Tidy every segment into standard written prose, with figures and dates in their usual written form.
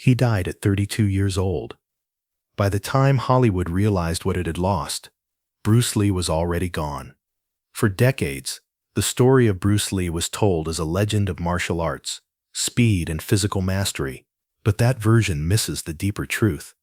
He died at 32 years old. By the time Hollywood realized what it had lost, Bruce Lee was already gone. For decades, the story of Bruce Lee was told as a legend of martial arts, speed, and physical mastery, but that version misses the deeper truth.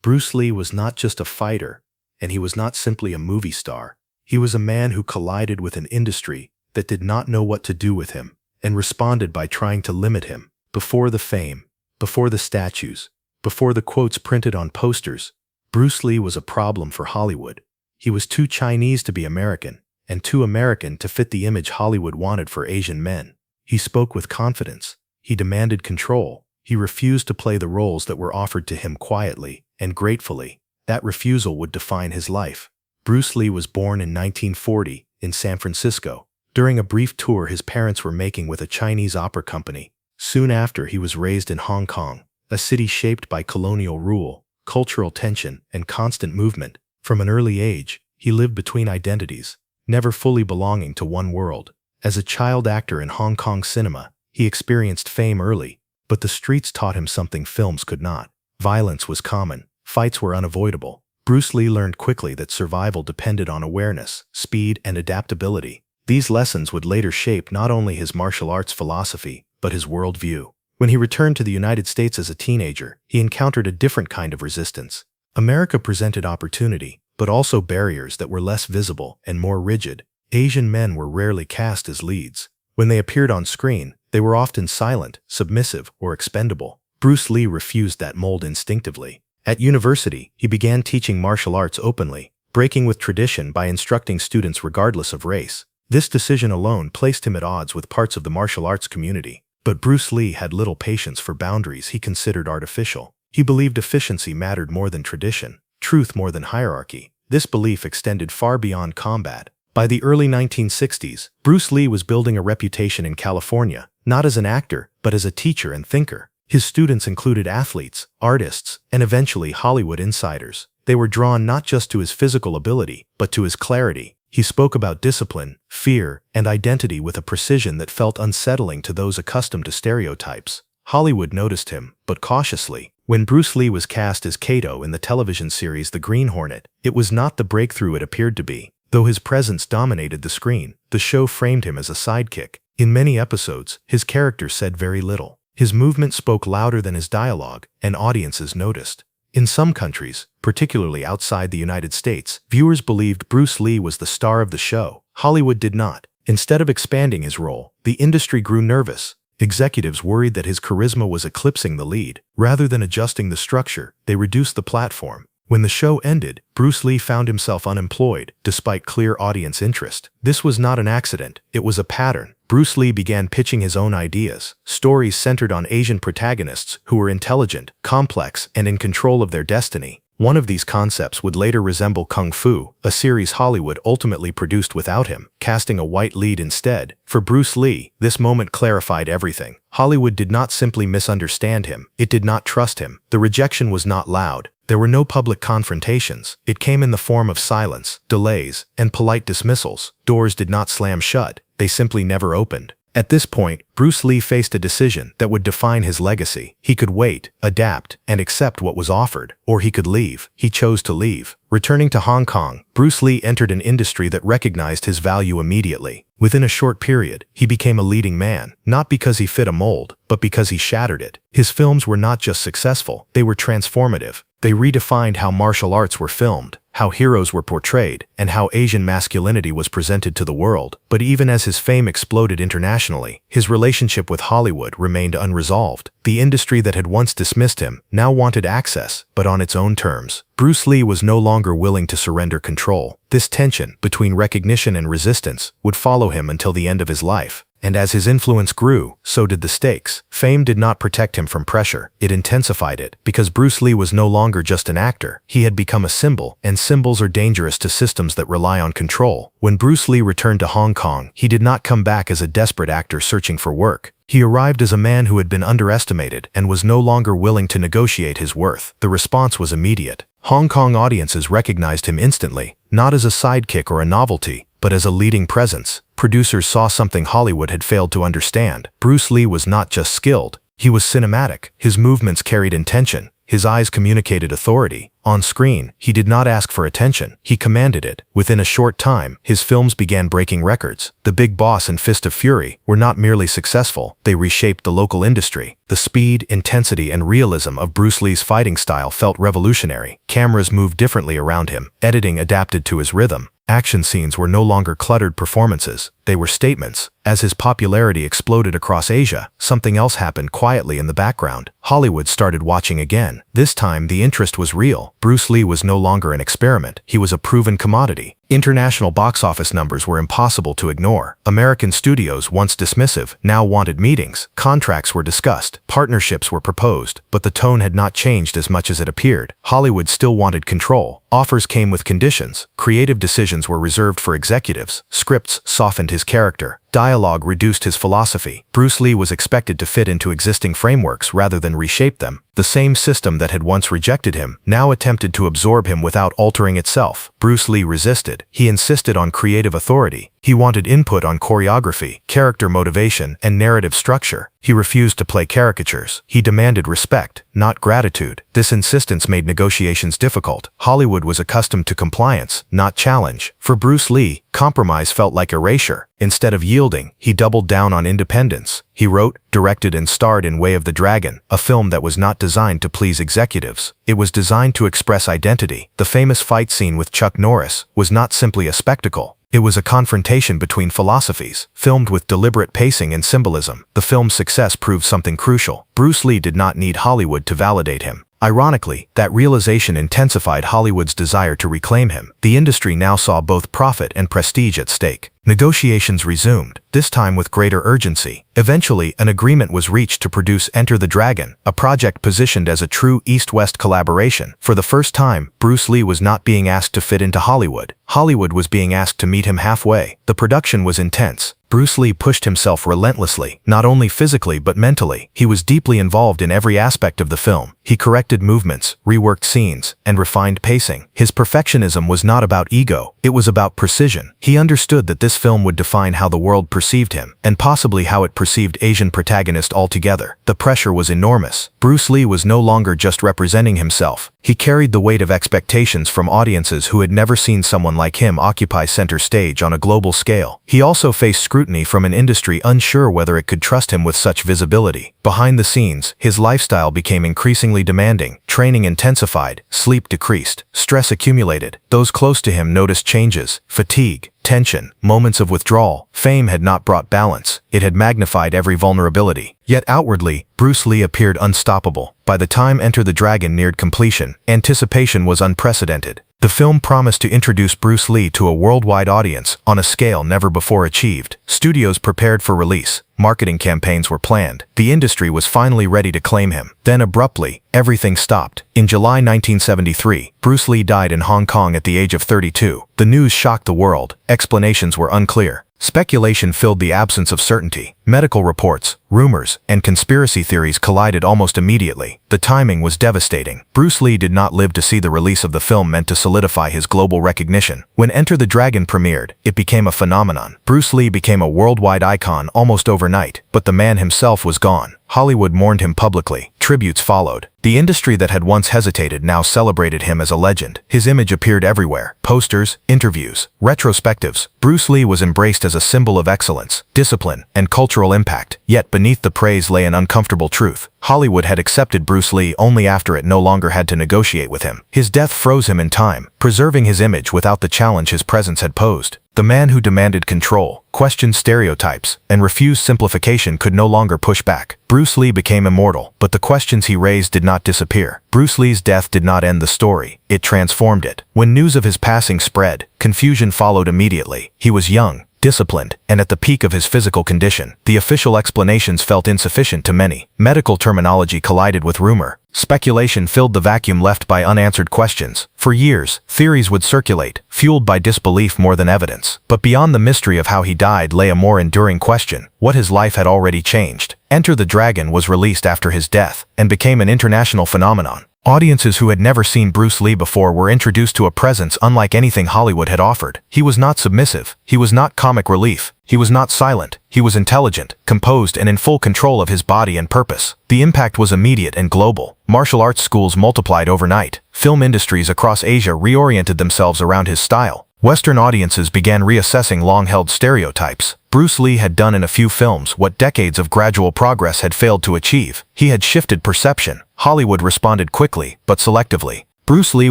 Bruce Lee was not just a fighter, and he was not simply a movie star. He was a man who collided with an industry that did not know what to do with him, and responded by trying to limit him. Before the fame, before the statues, before the quotes printed on posters, Bruce Lee was a problem for Hollywood. He was too Chinese to be American, and too American to fit the image Hollywood wanted for Asian men. He spoke with confidence. He demanded control. He refused to play the roles that were offered to him quietly and gratefully. That refusal would define his life. Bruce Lee was born in 1940 in San Francisco, during a brief tour his parents were making with a Chinese opera company. Soon after, he was raised in Hong Kong, a city shaped by colonial rule, cultural tension, and constant movement. From an early age, he lived between identities, never fully belonging to one world. As a child actor in Hong Kong cinema, he experienced fame early, but the streets taught him something films could not. Violence was common. Fights were unavoidable. Bruce Lee learned quickly that survival depended on awareness, speed, and adaptability. These lessons would later shape not only his martial arts philosophy, but his worldview. When he returned to the United States as a teenager, he encountered a different kind of resistance. America presented opportunity, but also barriers that were less visible and more rigid. Asian men were rarely cast as leads. When they appeared on screen, they were often silent, submissive, or expendable. Bruce Lee refused that mold instinctively. At university, he began teaching martial arts openly, breaking with tradition by instructing students regardless of race. This decision alone placed him at odds with parts of the martial arts community. But Bruce Lee had little patience for boundaries he considered artificial. He believed efficiency mattered more than tradition, truth more than hierarchy. This belief extended far beyond combat. By the early 1960s, Bruce Lee was building a reputation in California, not as an actor, but as a teacher and thinker. His students included athletes, artists, and eventually Hollywood insiders. They were drawn not just to his physical ability, but to his clarity. He spoke about discipline, fear, and identity with a precision that felt unsettling to those accustomed to stereotypes. Hollywood noticed him, but cautiously. When Bruce Lee was cast as Kato in the television series The Green Hornet, it was not the breakthrough it appeared to be. Though his presence dominated the screen, the show framed him as a sidekick. In many episodes, his character said very little. His movement spoke louder than his dialogue, and audiences noticed. In some countries, particularly outside the United States, viewers believed Bruce Lee was the star of the show. Hollywood did not. Instead of expanding his role, the industry grew nervous. Executives worried that his charisma was eclipsing the lead. Rather than adjusting the structure, they reduced the platform. When the show ended, Bruce Lee found himself unemployed, despite clear audience interest. This was not an accident, it was a pattern. Bruce Lee began pitching his own ideas, stories centered on Asian protagonists who were intelligent, complex, and in control of their destiny. One of these concepts would later resemble Kung Fu, a series Hollywood ultimately produced without him, casting a white lead instead. For Bruce Lee, this moment clarified everything. Hollywood did not simply misunderstand him, it did not trust him. The rejection was not loud. There were no public confrontations. It came in the form of silence, delays, and polite dismissals. Doors did not slam shut, they simply never opened. At this point, Bruce Lee faced a decision that would define his legacy. He could wait, adapt, and accept what was offered, or he could leave. He chose to leave. Returning to Hong Kong, Bruce Lee entered an industry that recognized his value immediately. Within a short period, he became a leading man, not because he fit a mold, but because he shattered it. His films were not just successful, they were transformative. They redefined how martial arts were filmed, how heroes were portrayed, and how Asian masculinity was presented to the world. But even as his fame exploded internationally, his relationship with Hollywood remained unresolved. The industry that had once dismissed him now wanted access, but on its own terms. Bruce Lee was no longer willing to surrender control. This tension between recognition and resistance would follow him until the end of his life. And as his influence grew, so did the stakes. Fame did not protect him from pressure, it intensified it. Because Bruce Lee was no longer just an actor, he had become a symbol, and symbols are dangerous to systems that rely on control. When Bruce Lee returned to Hong Kong, he did not come back as a desperate actor searching for work. He arrived as a man who had been underestimated and was no longer willing to negotiate his worth. The response was immediate. Hong Kong audiences recognized him instantly, not as a sidekick or a novelty, but as a leading presence. Producers saw something Hollywood had failed to understand. Bruce Lee was not just skilled, He was cinematic. His movements carried intention. His eyes communicated authority. On screen, he did not ask for attention. He commanded it. Within a short time, his films began breaking records. The Big Boss and Fist of Fury were not merely successful, they reshaped the local industry. The speed, intensity, and realism of Bruce Lee's fighting style felt revolutionary. Cameras moved differently around him. Editing adapted to his rhythm. Action scenes were no longer cluttered performances. They were statements. As his popularity exploded across Asia, something else happened quietly in the background. Hollywood started watching again. This time, the interest was real. Bruce Lee was no longer an experiment. He was a proven commodity. International box office numbers were impossible to ignore. American studios, once dismissive, now wanted meetings. Contracts were discussed. Partnerships were proposed. But the tone had not changed as much as it appeared. Hollywood still wanted control. Offers came with conditions. Creative decisions were reserved for executives. Scripts softened his character. Dialogue reduced his philosophy. Bruce Lee was expected to fit into existing frameworks rather than reshape them. The same system that had once rejected him now attempted to absorb him without altering itself. Bruce Lee resisted. He insisted on creative authority. He wanted input on choreography, character motivation, and narrative structure. He refused to play caricatures. He demanded respect, not gratitude. This insistence made negotiations difficult. Hollywood was accustomed to compliance, not challenge. For Bruce Lee, compromise felt like erasure. Instead of yielding, he doubled down on independence. He wrote, directed, and starred in Way of the Dragon, a film that was not designed to please executives. It was designed to express identity. The famous fight scene with Chuck Norris was not simply a spectacle. It was a confrontation between philosophies, filmed with deliberate pacing and symbolism. The film's success proved something crucial. Bruce Lee did not need Hollywood to validate him. Ironically, that realization intensified Hollywood's desire to reclaim him. The industry now saw both profit and prestige at stake. Negotiations resumed, this time with greater urgency. Eventually, an agreement was reached to produce Enter the Dragon, a project positioned as a true East-West collaboration. For the first time, Bruce Lee was not being asked to fit into Hollywood. Hollywood was being asked to meet him halfway. The production was intense. Bruce Lee pushed himself relentlessly, not only physically but mentally. He was deeply involved in every aspect of the film. He corrected movements, reworked scenes, and refined pacing. His perfectionism was not about ego, it was about precision. He understood that this film would define how the world perceived him, and possibly how it perceived Asian protagonists altogether. The pressure was enormous. Bruce Lee was no longer just representing himself. He carried the weight of expectations from audiences who had never seen someone like him occupy center stage on a global scale. He also faced scrutiny from an industry unsure whether it could trust him with such visibility. Behind the scenes, his lifestyle became increasingly demanding. Training intensified, sleep decreased, stress accumulated. Those close to him noticed changes, fatigue, tension, moments of withdrawal. Fame had not brought balance. It had magnified every vulnerability. Yet outwardly, Bruce Lee appeared unstoppable. By the time Enter the Dragon neared completion, anticipation was unprecedented. The film promised to introduce Bruce Lee to a worldwide audience on a scale never before achieved. Studios prepared for release. Marketing campaigns were planned. The industry was finally ready to claim him. Then abruptly, everything stopped. In July 1973, Bruce Lee died in Hong Kong at the age of 32. The news shocked the world. Explanations were unclear. Speculation filled the absence of certainty. Medical reports, rumors, and conspiracy theories collided almost immediately. The timing was devastating. Bruce Lee did not live to see the release of the film meant to solidify his global recognition. When Enter the Dragon premiered, it became a phenomenon. Bruce Lee became a worldwide icon almost overnight, but the man himself was gone. Hollywood mourned him publicly. Tributes followed. The industry that had once hesitated now celebrated him as a legend. His image appeared everywhere. Posters, interviews, retrospectives. Bruce Lee was embraced as a symbol of excellence, discipline, and cultural impact. Yet beneath the praise lay an uncomfortable truth. Hollywood had accepted Bruce Lee only after it no longer had to negotiate with him. His death froze him in time, preserving his image without the challenge his presence had posed. The man who demanded control, questioned stereotypes, and refused simplification could no longer push back. Bruce Lee became immortal, but the questions he raised did not disappear. Bruce Lee's death did not end the story, it transformed it. When news of his passing spread, confusion followed immediately. He was young, disciplined, and at the peak of his physical condition. The official explanations felt insufficient to many. Medical terminology collided with rumor. Speculation filled the vacuum left by unanswered questions. For years, theories would circulate, fueled by disbelief more than evidence. But beyond the mystery of how he died lay a more enduring question: what his life had already changed. Enter the Dragon was released after his death, and became an international phenomenon. Audiences who had never seen Bruce Lee before were introduced to a presence unlike anything Hollywood had offered. He was not submissive. He was not comic relief. He was not silent. He was intelligent, composed, and in full control of his body and purpose. The impact was immediate and global. Martial arts schools multiplied overnight. Film industries across Asia reoriented themselves around his style. Western audiences began reassessing long-held stereotypes. Bruce Lee had done in a few films what decades of gradual progress had failed to achieve. He had shifted perception. Hollywood responded quickly, but selectively. Bruce Lee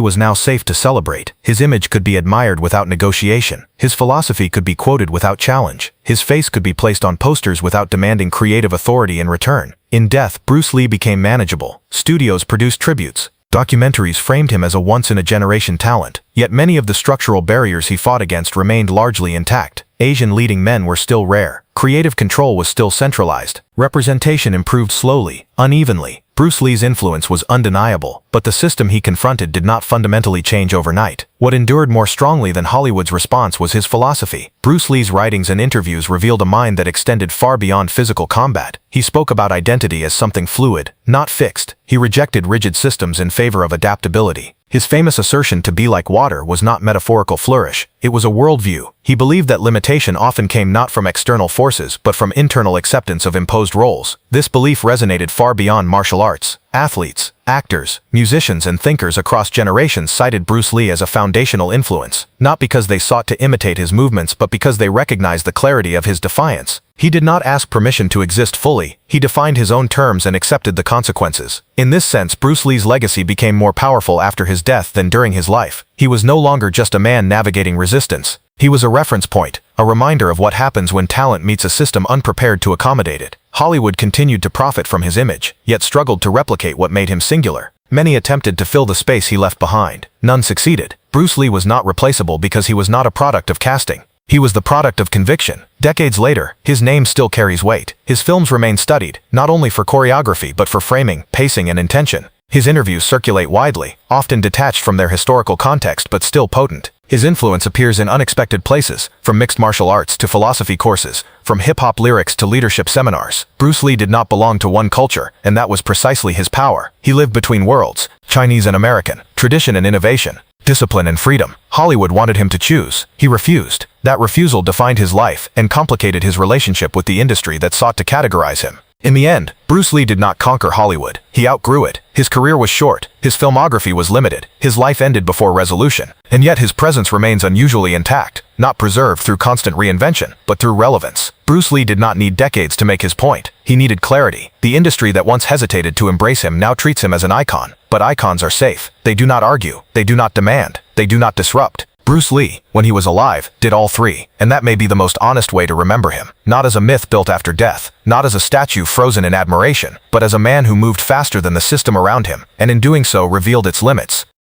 was now safe to celebrate. His image could be admired without negotiation. His philosophy could be quoted without challenge. His face could be placed on posters without demanding creative authority in return. In death, Bruce Lee became manageable. Studios produced tributes. Documentaries framed him as a once-in-a-generation talent, yet many of the structural barriers he fought against remained largely intact. Asian leading men were still rare. Creative control was still centralized. Representation improved slowly, unevenly. Bruce Lee's influence was undeniable, but the system he confronted did not fundamentally change overnight. What endured more strongly than Hollywood's response was his philosophy. Bruce Lee's writings and interviews revealed a mind that extended far beyond physical combat. He spoke about identity as something fluid, not fixed. He rejected rigid systems in favor of adaptability. His famous assertion to be like water was not metaphorical flourish, it was a worldview. He believed that limitation often came not from external forces but from internal acceptance of imposed roles. This belief resonated far beyond martial arts. Athletes, actors, musicians, and thinkers across generations cited Bruce Lee as a foundational influence, not because they sought to imitate his movements but because they recognized the clarity of his defiance. He did not ask permission to exist fully. He defined his own terms and accepted the consequences. In this sense, Bruce Lee's legacy became more powerful after his death than during his life. He was no longer just a man navigating resistance. He was a reference point, a reminder of what happens when talent meets a system unprepared to accommodate it. Hollywood continued to profit from his image, yet struggled to replicate what made him singular. Many attempted to fill the space he left behind. None succeeded. Bruce Lee was not replaceable because he was not a product of casting. He was the product of conviction. Decades later, his name still carries weight. His films remain studied, not only for choreography but for framing, pacing, and intention. His interviews circulate widely, often detached from their historical context but still potent. His influence appears in unexpected places, from mixed martial arts to philosophy courses, from hip-hop lyrics to leadership seminars. Bruce Lee did not belong to one culture, and that was precisely his power. He lived between worlds, Chinese and American, tradition and innovation, discipline and freedom. Hollywood wanted him to choose. He refused. That refusal defined his life and complicated his relationship with the industry that sought to categorize him. In the end, Bruce Lee did not conquer Hollywood. He outgrew it. His career was short. His filmography was limited. His life ended before resolution. And yet his presence remains unusually intact, not preserved through constant reinvention, but through relevance. Bruce Lee did not need decades to make his point. He needed clarity. The industry that once hesitated to embrace him now treats him as an icon. But icons are safe. They do not argue. They do not demand. They do not disrupt. Bruce Lee, when he was alive, did all three, and that may be the most honest way to remember him. Not as a myth built after death, not as a statue frozen in admiration, but as a man who moved faster than the system around him, and in doing so revealed its limits.